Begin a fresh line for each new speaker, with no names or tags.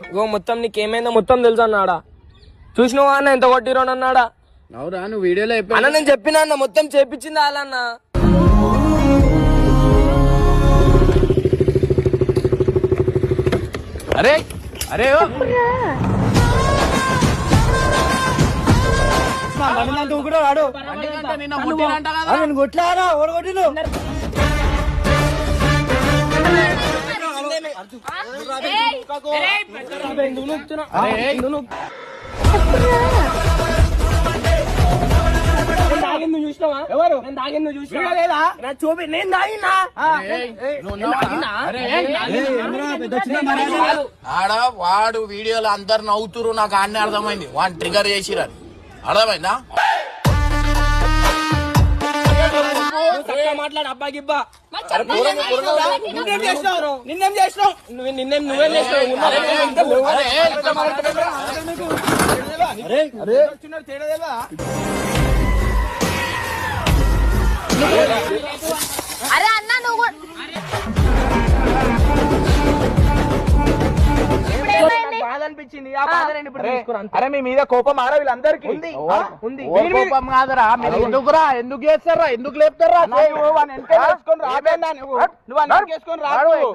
ఇగో మొత్తం నీకేమైందో మొత్తం తెలుసు అన్నాడా. చూసినావా అన్న ఎంత కొట్టిరో అన్నాడా.
అవురా నువ్వు వీడియోలో
అన్న నేను చెప్పినా అన్న మొత్తం చేపించింది వాళ్ళన్న.
అరే అరే కూడా వాడు కొట్లారా ఓడగొట్టిను.
చూసినావా ఎవరు నేను తాగింది చూసినా లేదా చూపి నేను తాగినా
ఆడ వాడు వీడియోలో అందరు నవ్వుతురు నాకు అన్నీ అర్థమైంది వాడిని ట్రిగర్ చేసిరని అర్థమైందా
మాట్లాడు అబ్బా గిబ్బా నిన్నేం చేసినావు నిన్నేం చేసినావు నువ్వేం చేసినావు
అరే అన్న నువ్వు
బాధ అనిపించింది ఆ బాధ అరే మీ మీద కోపం ఆరా వీళ్ళందరికీ ఉంది
కోపం కాదరా మీరు ఎందుకురా ఎందుకు చేస్తారా ఎందుకు లేపుతారా
నువ్వు నువ్వు